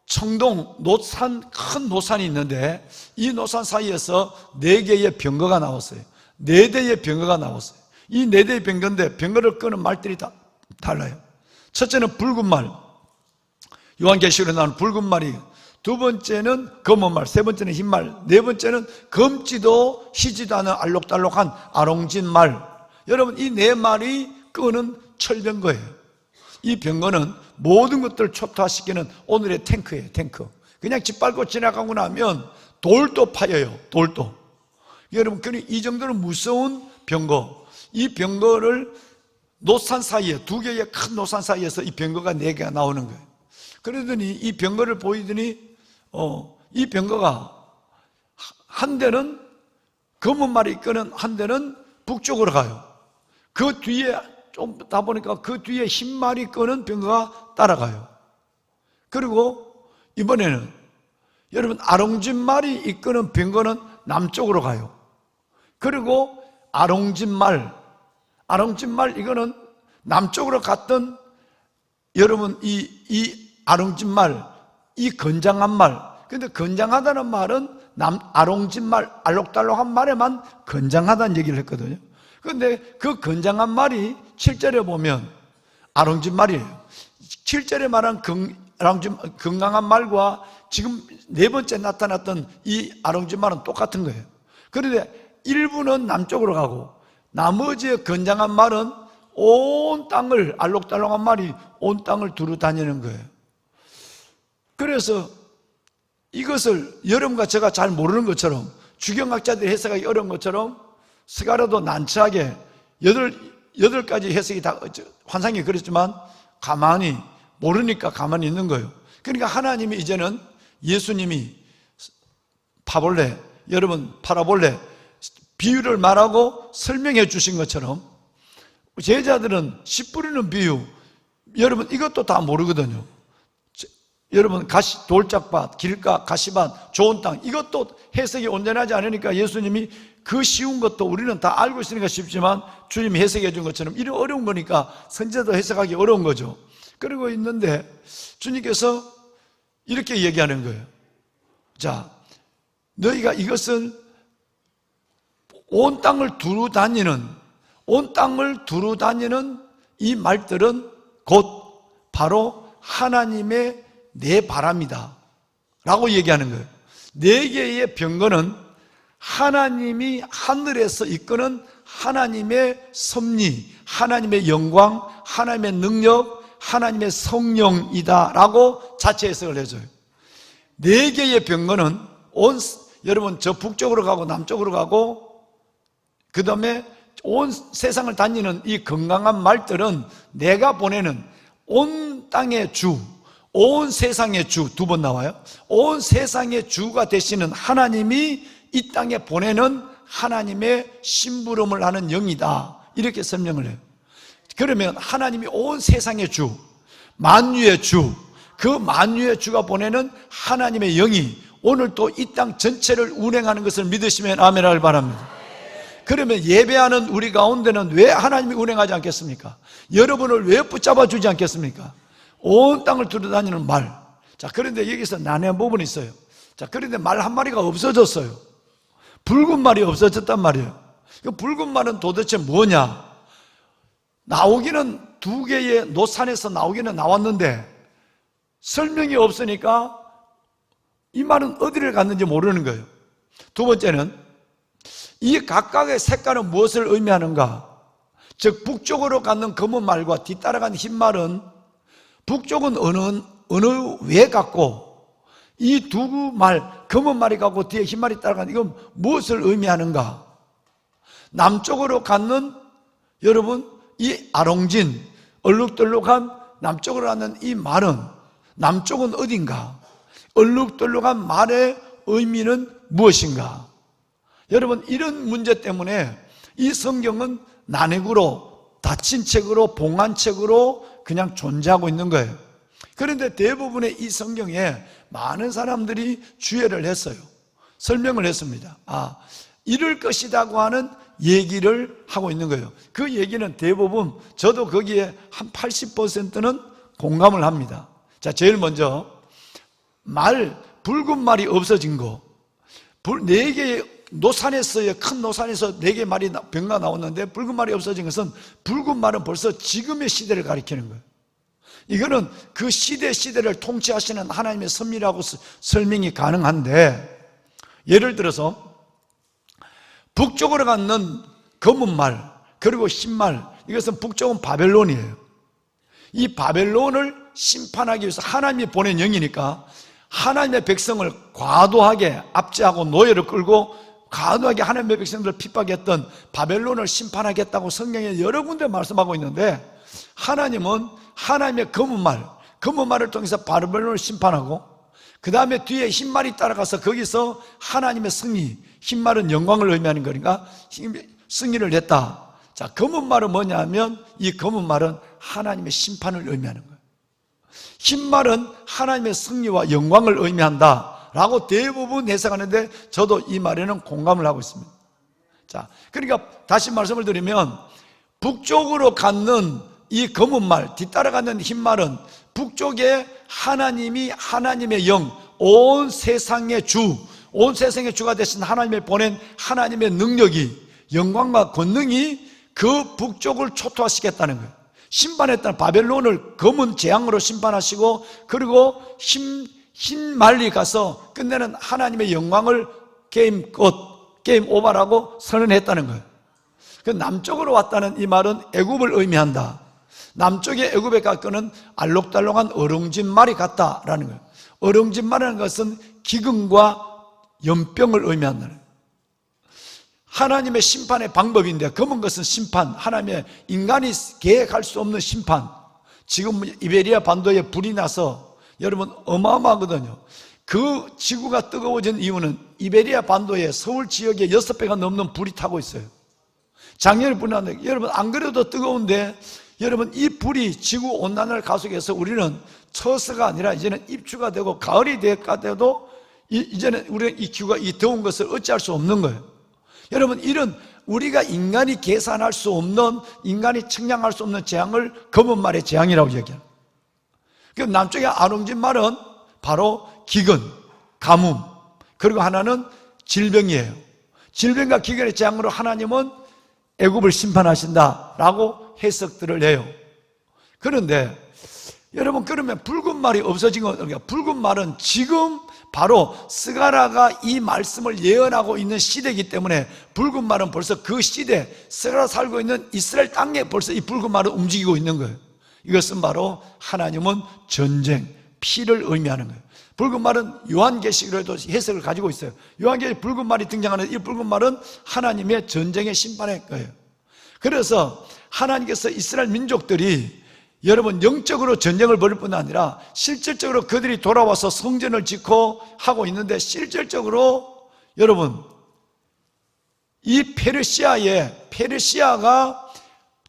[SPEAKER 3] 청동 노산, 큰 노산이 있는데 이 노산 사이에서 4개의 병거가 나왔어요. 4대의 병거가 나왔어요. 이 4대의 병거인데 병거를 끄는 말들이 다 달라요. 첫째는 붉은 말, 요한계시록에 나오는 붉은 말이, 두 번째는 검은 말, 세 번째는 흰 말, 네 번째는 검지도 희지도 않은 알록달록한 아롱진 말. 여러분, 이 4말이 끄는 철병거예요. 이 병거는 모든 것들을 초토화시키는 오늘의 탱크예요. 탱크. 그냥 짓밟고 지나가고 나면 돌도 파여요. 돌도. 여러분, 이 정도는 무서운 병거. 이 병거를 노산 사이에, 2개의 큰 노산 사이에서 이 병거가 4개가 나오는 거예요. 그러더니 이 병거를 보이더니 이 병거가 한 대는 검은 말이 이끄는 한 대는 북쪽으로 가요. 그 뒤에 좀 다 보니까 그 뒤에 흰 말이 끄는 병거가 따라가요. 그리고 이번에는 여러분 아롱진 말이 이끄는 병거는 남쪽으로 가요. 그리고 아롱진 말 이거는 남쪽으로 갔던, 여러분 이 아롱진 말, 이 건장한 말. 근데 건장하다는 말은 아롱진 말, 알록달록한 말에만 건장하다는 얘기를 했거든요. 그런데 그 건장한 말이 7절에 보면 아롱진 말이에요. 7절에 말한 건강한 말과 지금 4번째 나타났던 이 아롱진 말은 똑같은 거예요. 그런데 일부는 남쪽으로 가고 나머지의 건장한 말은 온 땅을, 알록달록한 말이 온 땅을 두루 다니는 거예요. 그래서 이것을 여러분과 제가 잘 모르는 것처럼, 주경학자들이 해석하기 어려운 것처럼 스가랴도 난처하게 8가지 해석이 다 환상이 그랬지만 가만히 모르니까 가만히 있는 거예요. 그러니까 하나님이 이제는 예수님이 파볼레, 여러분 파라볼레 비유를 말하고 설명해 주신 것처럼 제자들은 씨 뿌리는 비유, 여러분 이것도 다 모르거든요. 여러분 돌짝밭, 길가, 가시밭, 좋은 땅, 이것도 해석이 온전하지 않으니까 예수님이 그 쉬운 것도 우리는 다 알고 있으니까 쉽지만 주님이 해석해 준 것처럼 이런 어려운 거니까 선지자도 해석하기 어려운 거죠. 그러고 있는데 주님께서 이렇게 얘기하는 거예요. 자, 너희가 이것을 온 땅을 두루 다니는 이 말들은 곧 바로 하나님의 내 바람이다 라고 얘기하는 거예요. 네 개의 병거는 하나님이 하늘에서 이끄는 하나님의 섭리, 하나님의 영광, 하나님의 능력, 하나님의 성령이다 라고 자체 해석을 해줘요. 네 개의 병거는 여러분 저 북쪽으로 가고 남쪽으로 가고 그 다음에 온 세상을 다니는 이 건강한 말들은 내가 보내는 온 땅의 주, 온 세상의 주, 두 번 나와요. 온 세상의 주가 되시는 하나님이 이 땅에 보내는 하나님의 심부름을 하는 영이다, 이렇게 설명을 해요. 그러면 하나님이 온 세상의 주, 만유의 주, 그 만유의 주가 보내는 하나님의 영이 오늘 또 이 땅 전체를 운행하는 것을 믿으시면 아멘 하길 바랍니다. 그러면 예배하는 우리 가운데는 왜 하나님이 운행하지 않겠습니까? 여러분을 왜 붙잡아 주지 않겠습니까? 온 땅을 두루다니는 말. 자, 그런데 여기서 난해한 부분이 있어요. 자, 그런데 말 한 마리가 없어졌어요. 붉은 말이 없어졌단 말이에요. 그 붉은 말은 도대체 뭐냐? 나오기는 두 개의 노산에서 나오기는 나왔는데 설명이 없으니까 이 말은 어디를 갔는지 모르는 거예요. 두 번째는 이 각각의 색깔은 무엇을 의미하는가? 즉 북쪽으로 가는 검은 말과 뒤따라가는 흰 말은 북쪽은 어느 왜 같고 이 두 말, 검은 말이 가고 뒤에 흰 말이 따라가는 이건 무엇을 의미하는가? 남쪽으로 가는 여러분 이 아롱진, 얼룩덜룩한 남쪽으로 가는 이 말은 남쪽은 어딘가? 얼룩덜룩한 말의 의미는 무엇인가? 여러분 이런 문제 때문에 이 성경은 난획으로 닫힌 책으로 봉한 책으로 그냥 존재하고 있는 거예요. 그런데 대부분의 이 성경에 많은 사람들이 주의를 했어요. 설명을 했습니다. 이럴 것이라고 하는 얘기를 하고 있는 거예요. 그 얘기는 대부분 저도 거기에 한 80%는 공감을 합니다. 자, 제일 먼저 붉은 말이 없어진 거, 네 개의 노산에서의 큰 노산에서 네 개의 말이 병가 나왔는데 붉은 말이 없어진 것은 붉은 말은 벌써 지금의 시대를 가리키는 거예요. 이거는 그 시대를 통치하시는 하나님의 섭리라고 설명이 가능한데, 예를 들어서 북쪽으로 가는 검은 말 그리고 흰 말, 이것은 북쪽은 바벨론이에요. 이 바벨론을 심판하기 위해서 하나님이 보낸 영이니까 하나님의 백성을 과도하게 압제하고 노예를 끌고 과도하게 하나님의 백성들을 핍박했던 바벨론을 심판하겠다고 성경에 여러 군데 말씀하고 있는데, 하나님은 하나님의 검은 말을 통해서 바벨론을 심판하고 그 다음에 뒤에 흰 말이 따라가서 거기서 하나님의 승리, 흰 말은 영광을 의미하는 거니까 승리를 했다. 자, 검은 말은 뭐냐면 이 검은 말은 하나님의 심판을 의미하는 거예요. 흰 말은 하나님의 승리와 영광을 의미한다 라고 대부분 해석하는데 저도 이 말에는 공감을 하고 있습니다. 자, 그러니까 다시 말씀을 드리면 북쪽으로 가는 이 검은 말, 뒤따라가는 흰 말은 북쪽에 하나님이 하나님의 영, 온 세상의 주가 되신 하나님의 보낸 하나님의 능력이, 영광과 권능이 그 북쪽을 초토화시켰다는 거예요. 심판했다는 바벨론을 검은 재앙으로 심판하시고, 그리고 흰 말리 가서 끝내는 하나님의 영광을 게임 오버라고 선언했다는 거예요. 그 남쪽으로 왔다는 이 말은 애굽을 의미한다. 남쪽의 애굽에 가서는 알록달록한 어롱진 말이 같다라는 거예요. 어롱진 말이라는 것은 기근과 연병을 의미한다는 거예요. 하나님의 심판의 방법인데, 검은 것은 심판, 하나님의 인간이 계획할 수 없는 심판, 지금 이베리아 반도에 불이 나서 여러분 어마어마하거든요. 그 지구가 뜨거워진 이유는 이베리아 반도에 서울 지역에 6배가 넘는 불이 타고 있어요. 작년에 불이 났는데 여러분 안 그래도 뜨거운데 여러분 이 불이 지구 온난화를 가속해서 우리는 처서가 아니라 이제는 입추가 되고 가을이 돼도 이제는 우리는 이 기후가 이 더운 것을 어찌할 수 없는 거예요. 여러분 이런 우리가 인간이 계산할 수 없는, 인간이 측량할 수 없는 재앙을 검은 말의 재앙이라고 얘기해요. 그 남쪽의 안홍진 말은 바로 기근, 가뭄, 그리고 하나는 질병이에요. 질병과 기근의 재앙으로 하나님은 애굽을 심판하신다라고 해석들을 해요. 그런데 여러분 그러면 붉은 말이 없어진 건 어떨까요? 붉은 말은 지금 바로 스가랴가 이 말씀을 예언하고 있는 시대이기 때문에 붉은 말은 벌써 그 시대, 스가랴가 살고 있는 이스라엘 땅에 벌써 이 붉은 말은 움직이고 있는 거예요. 이것은 바로 하나님은 전쟁, 피를 의미하는 거예요. 붉은 말은 요한계시록에도 해석을 가지고 있어요. 요한계시록 붉은 말이 등장하는 이 붉은 말은 하나님의 전쟁의 심판의 거예요. 그래서 하나님께서 이스라엘 민족들이 여러분 영적으로 전쟁을 벌일 뿐 아니라 실질적으로 그들이 돌아와서 성전을 짓고 하고 있는데 실질적으로 여러분 이 페르시아가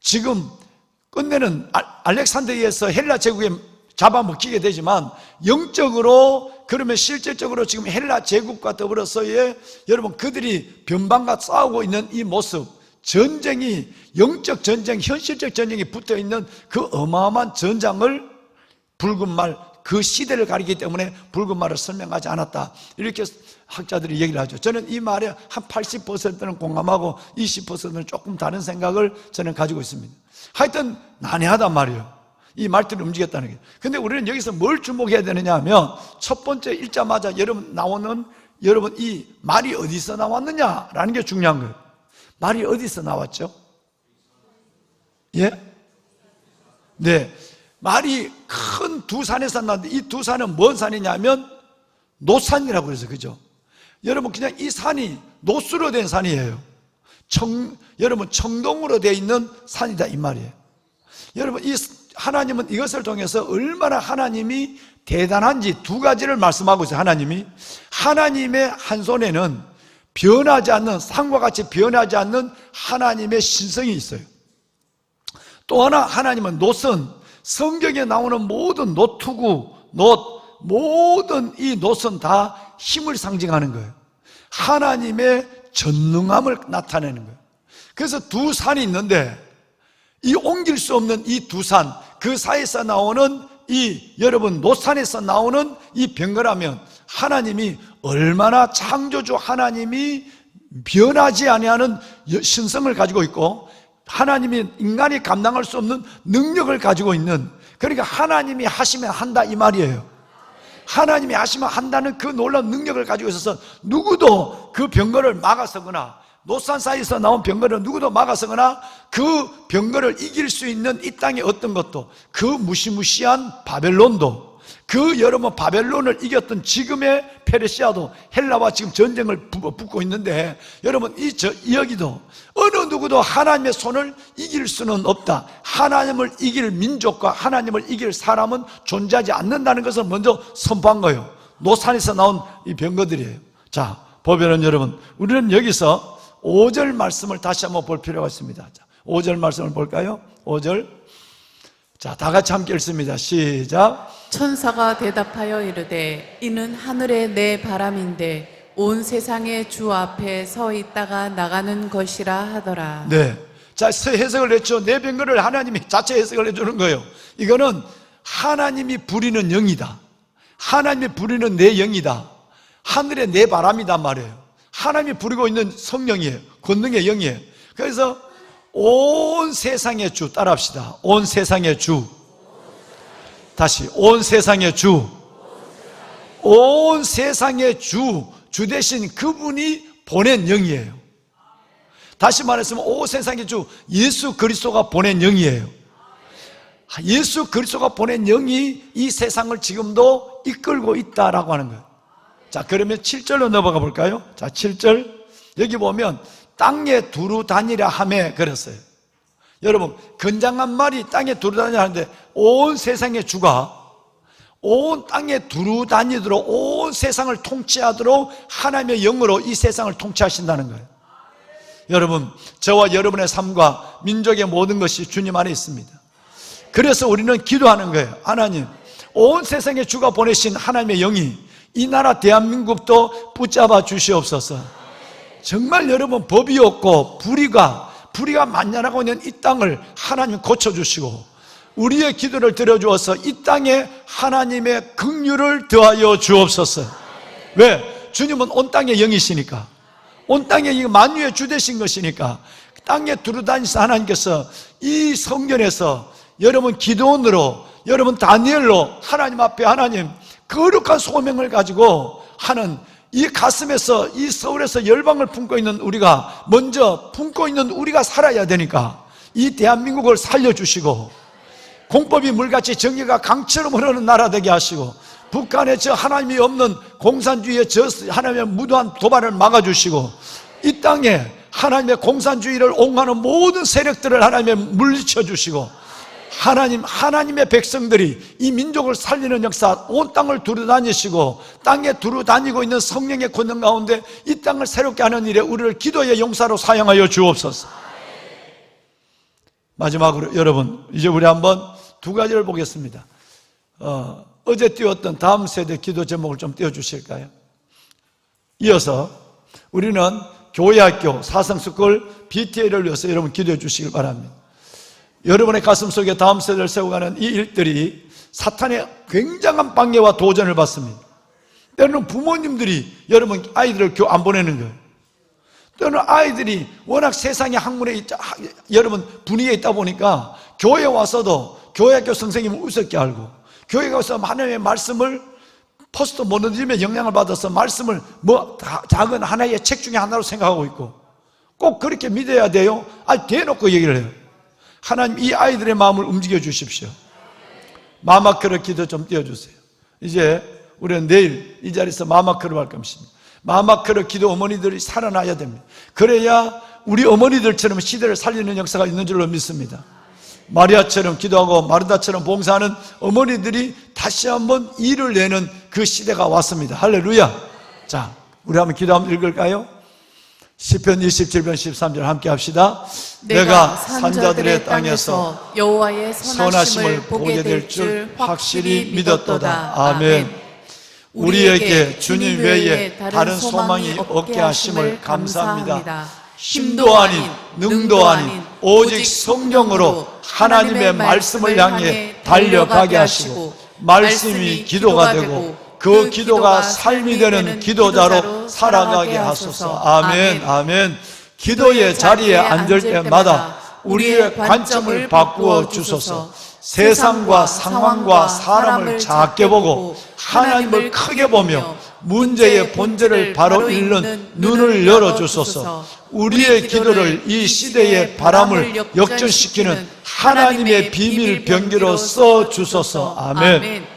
[SPEAKER 3] 지금 끝내는 알렉산드리아에서 헬라 제국에 잡아먹히게 되지만 영적으로 그러면 실질적으로 지금 헬라 제국과 더불어서의 여러분 그들이 변방과 싸우고 있는 이 모습, 전쟁이 영적 전쟁, 현실적 전쟁이 붙어있는 그 어마어마한 전장을 붉은 말, 그 시대를 가리기 때문에 붉은 말을 설명하지 않았다, 이렇게 학자들이 얘기를 하죠. 저는 이 말에 한 80%는 공감하고 20%는 조금 다른 생각을 저는 가지고 있습니다. 하여튼 난해하단 말이에요, 이 말들이 움직였다는 게. 근데 우리는 여기서 뭘 주목해야 되느냐 하면 첫 번째 읽자마자 여러분 나오는 여러분 이 말이 어디서 나왔느냐라는 게 중요한 거예요. 말이 어디서 나왔죠? 예? 네. 말이 큰 두 산에서 나왔는데 이 두 산은 뭔 산이냐면 노산이라고 그래서, 그죠? 여러분 그냥 이 산이 노수로 된 산이에요. 여러분 청동으로 되어 있는 산이다 이 말이에요. 여러분 이 하나님은 이것을 통해서 얼마나 하나님이 대단한지 두 가지를 말씀하고 있어요. 하나님의 한 손에는 변하지 않는, 산과 같이 변하지 않는 하나님의 신성이 있어요. 또 하나 하나님은 놋은 성경에 나오는 모든 노투구, 모든 이 놋은 다 힘을 상징하는 거예요. 하나님의 전능함을 나타내는 거예요. 그래서 두 산이 있는데 이 옮길 수 없는 이 두 산, 그 사이에서 나오는 이 여러분 놋산에서 나오는 이 병거라면 하나님이 얼마나 창조주 하나님이 변하지 아니하는 신성을 가지고 있고 하나님이 인간이 감당할 수 없는 능력을 가지고 있는, 그러니까 하나님이 하시면 한다 이 말이에요. 하나님이 하시면 한다는 그 놀라운 능력을 가지고 있어서 누구도 그 병거를 막아서거나 놋산 사이에서 나온 병거를 누구도 막아서거나 그 병거를 이길 수 있는 이 땅의 어떤 것도, 그 무시무시한 바벨론도, 그 여러분 바벨론을 이겼던 지금의 페르시아도 헬라와 지금 전쟁을 붙고 있는데 여러분 여기도 어느 누구도 하나님의 손을 이길 수는 없다. 하나님을 이길 민족과 하나님을 이길 사람은 존재하지 않는다는 것을 먼저 선포한 거예요. 노산에서 나온 이 병거들이에요. 자, 보면은 여러분 우리는 여기서 5절 말씀을 다시 한번 볼 필요가 있습니다. 자, 5절 말씀을 볼까요? 5절. 자, 다 같이 함께 읽습니다. 시작.
[SPEAKER 2] 천사가 대답하여 이르되 이는 하늘의 내 바람인데 온 세상의 주 앞에 서 있다가 나가는 것이라 하더라.
[SPEAKER 3] 네. 자, 해석을 했죠. 내 병거를 하나님이 자체 해석을 해주는 거예요. 이거는 하나님이 부리는 영이다. 하나님이 부리는 내 영이다. 하늘의 내 바람이단 말이에요. 하나님이 부리고 있는 성령이에요. 권능의 영이에요. 그래서 온 세상의 주, 따라합시다. 온 세상의 주. 다시, 온 세상의 주. 온 세상의 주 대신 그분이 보낸 영이에요. 다시 말했으면 온 세상의 주, 예수 그리스도가 보낸 영이에요. 예수 그리스도가 보낸 영이 이 세상을 지금도 이끌고 있다라고 하는 거예요. 자, 그러면 7절로 넘어가 볼까요? 자, 7절. 여기 보면 땅에 두루 다니라 하매 그랬어요. 여러분, 건장한 말이 땅에 두루다니냐 하는데 온 세상의 주가 온 땅에 두루다니도록 온 세상을 통치하도록 하나님의 영으로 이 세상을 통치하신다는 거예요. 여러분, 저와 여러분의 삶과 민족의 모든 것이 주님 안에 있습니다. 그래서 우리는 기도하는 거예요. 하나님, 온 세상의 주가 보내신 하나님의 영이 이 나라 대한민국도 붙잡아 주시옵소서. 정말 여러분, 법이 없고 불의가 만연하고 있는 이 땅을 하나님 고쳐주시고 우리의 기도를 들어주어서 이 땅에 하나님의 긍휼을 더하여 주옵소서. 왜? 주님은 온 땅의 영이시니까, 온 땅에 만유의 주 되신 것이니까 땅에 두루다니셔 하나님께서 이 성전에서 여러분 기도원으로, 여러분 다니엘로 하나님 앞에 하나님 거룩한 소명을 가지고 하는 이 가슴에서, 이 서울에서 열방을 품고 있는 우리가, 먼저 품고 있는 우리가 살아야 되니까 이 대한민국을 살려주시고 공법이 물같이 정의가 강처럼 흐르는 나라 되게 하시고 북한의 저 하나님이 없는 공산주의의 저 하나님의 무도한 도발을 막아주시고 이 땅에 하나님의 공산주의를 옹호하는 모든 세력들을 하나님의 물리쳐 주시고 하나님의 백성들이 이 민족을 살리는 역사, 온 땅을 두루다니시고 땅에 두루다니고 있는 성령의 권능 가운데 이 땅을 새롭게 하는 일에 우리를 기도의 용사로 사용하여 주옵소서. 마지막으로 여러분, 이제 우리 한번 두 가지를 보겠습니다. 어제 띄웠던 다음 세대 기도 제목을 좀 띄워주실까요? 이어서 우리는 교회학교 사성스쿨 BTA를 위해서 여러분 기도해 주시길 바랍니다. 여러분의 가슴 속에 다음 세대를 세워가는 이 일들이 사탄의 굉장한 방해와 도전을 받습니다. 때로는 부모님들이 여러분 아이들을 교회 안 보내는 거예요. 때로는 아이들이 워낙 세상의 학문에 여러분 분위기에 있다 보니까 교회에 와서도 교회학교 선생님을 우습게 알고 교회에 가서 하나님의 말씀을 포스트 모너니즘의 영향을 받아서 말씀을 작은 하나의 책 중에 하나로 생각하고 있고 꼭 그렇게 믿어야 돼요? 대놓고 얘기를 해요. 하나님 이 아이들의 마음을 움직여 주십시오. 마마크르 기도 좀 띄워주세요. 이제 우리는 내일 이 자리에서 마마크르 할 겁니다. 마마크르 기도 어머니들이 살아나야 됩니다. 그래야 우리 어머니들처럼 시대를 살리는 역사가 있는 줄로 믿습니다. 마리아처럼 기도하고 마르다처럼 봉사하는 어머니들이 다시 한번 일을 내는 그 시대가 왔습니다. 할렐루야. 자, 우리 한번 기도 한번 읽을까요? 시편 27편 13절 함께 합시다. 내가 산자들의 땅에서
[SPEAKER 2] 여호와의 선하심을 보게 될 줄 확실히 믿었도다. 아멘.
[SPEAKER 3] 우리에게 주님 외에 다른 소망이 없게 하심을 감사합니다. 힘도 아닌 능도 아닌 오직 성령으로 하나님의 말씀을 향해 달려가게 하시고 말씀이 기도가 되고 그 기도가 삶이 되는 기도자로 살아가게 하소서. 아멘. 아멘. 기도의 자리에 앉을 때마다 우리의 관점을 바꾸어 주소서. 세상과 상황과 사람을 작게 보고 하나님을 크게 보며 문제의 본질을 바로 읽는 눈을 열어주소서. 우리의 기도를 이 시대의 바람을 역전시키는 하나님의 비밀 병기로 써주소서. 아멘.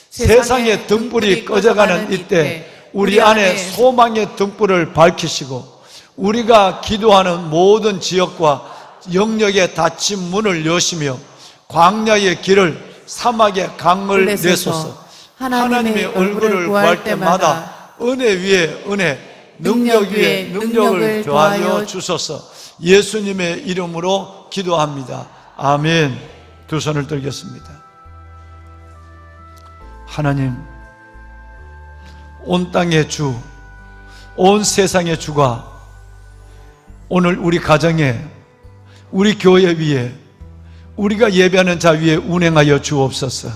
[SPEAKER 3] 세상의 등불이 꺼져가는 이때 우리 안에 소망의 등불을 밝히시고 우리가 기도하는 모든 지역과 영역에 닫힌 문을 여시며 광야의 길을 사막의 강을 내소서. 하나님의 얼굴을 구할 때마다 은혜 위에 은혜, 능력 위에 능력을 더하여 주소서. 예수님의 이름으로 기도합니다. 아멘. 두 손을 들겠습니다. 하나님, 온 땅의 주, 온 세상의 주가 오늘 우리 가정에, 우리 교회 위에, 우리가 예배하는 자 위에 운행하여 주옵소서.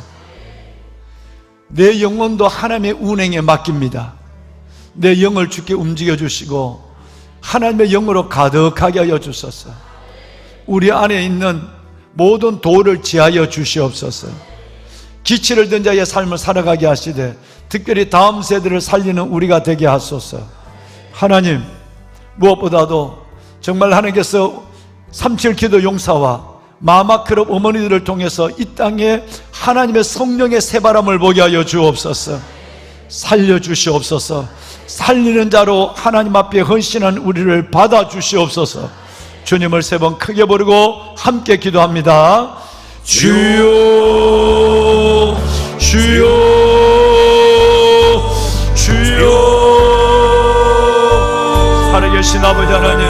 [SPEAKER 3] 내 영혼도 하나님의 운행에 맡깁니다. 내 영을 주께 움직여 주시고 하나님의 영으로 가득하게 하여 주소서. 우리 안에 있는 모든 도를 지하여 주시옵소서. 기치를 든 자의 삶을 살아가게 하시되 특별히 다음 세대를 살리는 우리가 되게 하소서. 하나님, 무엇보다도 정말 하나님께서 37기도 용사와 마마크럽 어머니들을 통해서 이 땅에 하나님의 성령의 새바람을 보게 하여 주옵소서. 살려주시옵소서. 살리는 자로 하나님 앞에 헌신한 우리를 받아주시옵소서. 주님을 세 번 크게 부르고 함께 기도합니다. 주여 주여 주여. 살아계신 아버지 하나님,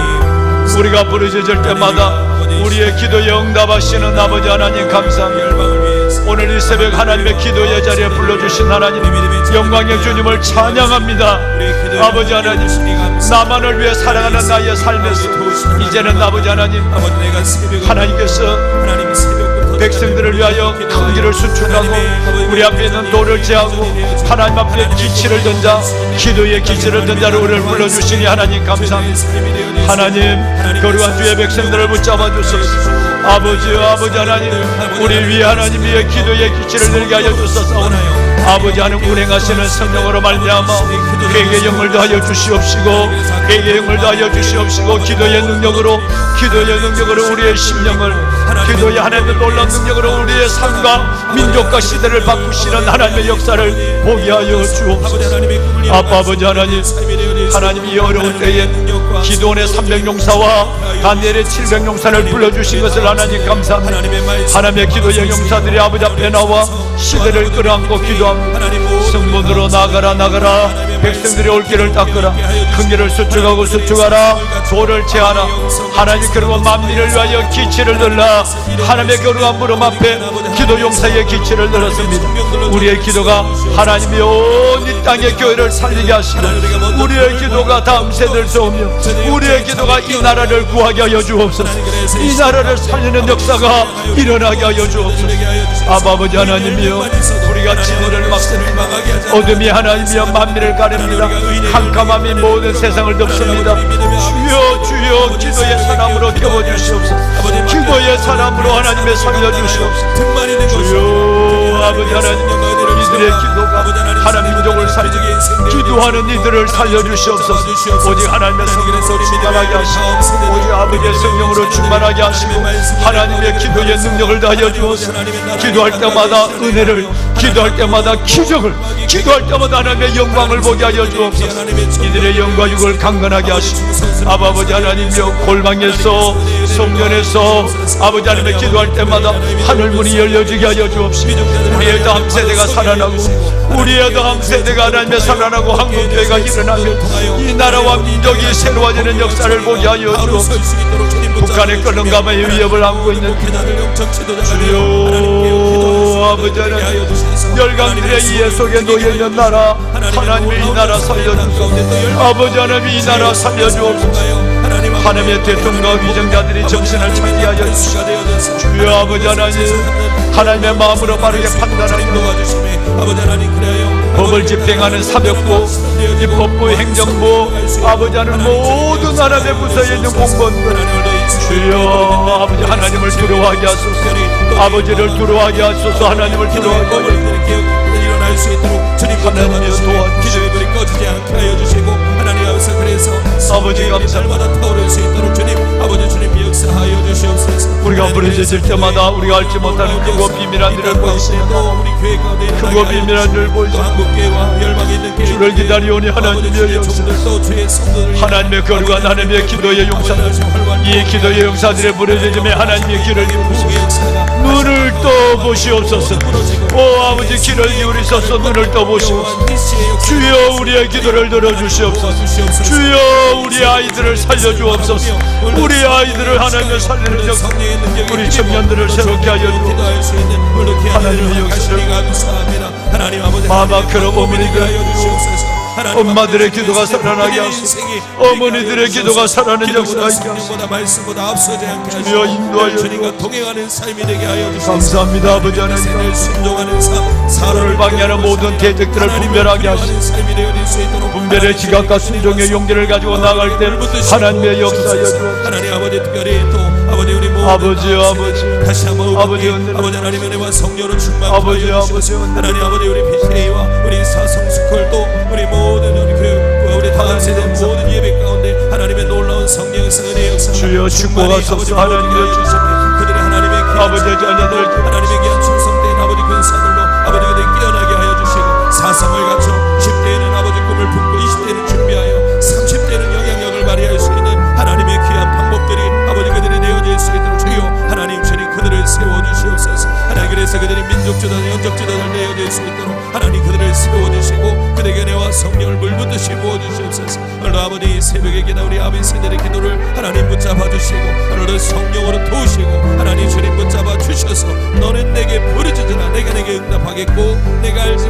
[SPEAKER 3] 우리가 부르짖을 때마다 우리의 기도에 응답하시는 아버지 하나님 감사합니다. 오늘 이 새벽 하나님의 기도의 자리에 불러주신 하나님, 영광의 주님을 찬양합니다. 아버지 하나님, 나만을 위해 살아가는 나의 삶에서 이제는 아버지 하나님, 하나님께서 백성들을 위하여 큰 길을 수축하고 우리 앞에 있는 돌을 제하고 하나님 앞에 기치를 던자, 기도의 기치를 던자를 우리를 불러주시니 하나님 감사합니다. 하나님, 거룩한 주의 백성들을 붙잡아 주소서. 아버지요 아버지 하나님, 우리 위에 하나님 위에 기도의 기치를 들게 하여 주소서. 아버지 하나님, 운행하시는 성령으로 말미암아 회개의 영을 더하여 주시옵시고, 회개의 영을 더하여 주시옵시고, 기도의 능력으로 우리의 심령을, 기도의 하나님의 놀라운 능력으로 우리의 삶과 민족과 시대를 바꾸시는 하나님의 역사를 보게 하여 주옵소서. 아빠 아버지 하나님, 하나님이 어려운 때에 기도원의 300용사와 다니엘의 700용사를 불러주신 것을 하나님 감사합니다. 하나님의 기도의 용사들이 아버지 앞에 나와 시대를 끌어안고 기도합니다. 성문으로 나가라 백성들이 올 길을 닦으라, 큰 길을 수축하고 수축하라, 돌을 제하라. 하나님, 그리고 만민을 위하여 기치를 들라. 하나님의 거룩한 무릎 앞에 기도 용사의 기치를 들었습니다. 우리의 기도가 하나님이 온 이 땅의 교회를 살리게 하시고, 우리의 기도가 다음 세대를 세우며 우리의 기도가 이 나라를 구하게 하여 주옵소서. 이 나라를 살리는 역사가 일어나게 하여 주옵소서. 아버지 하나님이여, 우리가 진리를 막습니다. 어둠이 하나님이여 만민을 가립니다. 캄캄함이 모든 세상을 덮습니다. 주여 기도의 사람으로 태워주시옵소서. 기도의 사람으로 하나님의 살려주시옵소서. 주여 아버지 하나님, 이들의 기도가 하나님 민족을 살리게, 기도하는 이들을 살려주시옵소서. 오직 하나님의 성령으로 충만하게 하시고, 오직 아버지의 성령으로 충만하게 하시고, 하나님의 기도의 능력을 다하여 주옵소서. 기도할 때마다 은혜를, 기도할 때마다 기적을, 기도할 때마다 하나님의 영광을 보게 하여 주옵소서. 이들의 영과 육을 강건하게 하시고, 아버지 하나님이여, 골방에서 성전에서 아버지 하나님의 기도할 때마다 하늘문이 열려지게 하여 주옵시고, 우리의 다음 세대가 살아나고, 우리의 다음 세대가 하나님의 살아나고 한국교회가 일어나며 이 나라와 민족이 새로워지는 역사를 보게 하여 주옵소서. 북한의 끓는 가마의 위협을 안고 있는 주여 아버지 하나님, 열강들의 이해 속에 놓여있는 나라, 하나님의 이 나라 살려주옵소서. 아버지 하나님, 이 나라 살려주옵소서. 하나님의 대통령과 위정자들이 정신을 차리게 하여 주시옵소서. 주여 아버지 하나님, 하나님의 마음으로 바르게 판단하여 법을 집행하는 사법부, 입법부, 행정부, 아버지 하나님, 모든 하나님의 부서에 있는 공무원들, 주여 아버지 하나님을 두려워하게 하소서. 아버지를 두려워하게 하소서. 하나님을 두려워하게 하소서. 하나님의 도와 기도의 꺼지지 않게 하여 주시고, 하나님 앞에서 그래서 아버지 감사합니다. 타오를 수 있도록 주님, 아버지 주님 역사하여 주시옵소서. 우리가 부르짖을 때마다 우리가 알지 못하는 크고 비밀한 일을 보이시며, 크고 비밀한 일을 보이시며 주를 기다리오니 하나님의 역사, 하나님의 거룩한 하나님의 기도의 용사들, 이 기도의 용사들의 부르짖음에 하나님의 귀를 기울이시옵소서. 눈을 떠보시옵소서. 오 아버지, 귀를 기울이셔서 눈을 떠보시옵소서. 주여 우리의 기도를 들어주시옵소서. 주여 우리 아이들을 살려주옵소서. 우리 아이들을 하나님의 살리는 역사, 우리 청년들을 새롭게 하여 주옵소서. 하나님의 역사를 마마크로 어머니들, 엄마들의 기도가 살아나게 하소서. 어머니들의 기도가 살아나는 역사가 있게 하소서. 주여 인도하여 주옵소서. 감사합니다. 아버지 하나님, 서로를 방해하는 모든 대적들을 분별하게 하시고, 분별의 지각과 순종의 용기를 가지고 나갈 때 하나님의 역사여 주옵소서. 아버지요 아버지, 아버지 은혜, 아버지 하나님의 은혜와 성령으로 충만하여 주시옵소서. 하나님 아버지, 우리 PCA와 우리 사성스쿨도 우리 모든 우리 교육, 우리 다음 세대 모든 예배 가운데 하나님의 놀라운 성령의 은혜의 역사 주여 축복하소서. 하나님의 주시옵소서. 그들이 하나님의 아버지 자녀들, 하나님의 귀한 충성된 아버지 근사들로 아버지 그들 깨어나게 하여 주시고, 사상을 갖춰 10대에는 아버지 꿈을 품고 20대는 준비하여 30대는 영향력을 발휘할 수 있는 하나님의 귀한 방법들이 아버지
[SPEAKER 4] 세워주시옵소서. 하나님, 그래서 그들이 민족주단 영적주단을 내어낼 수 있도록 하나님 그들을 세워주시고 그들에게 은혜와 성령을 물붓듯이 부어주시옵소서. 오늘 아버지 이 새벽에 기다 우리 아버지 세대의 기도를 하나님 붙잡아 주시고 오늘은 성령으로 도우시고 하나님 주님 붙잡아 주셔서 너는 내게 부르짖으라 내가 내게 응답하겠고 내가 알지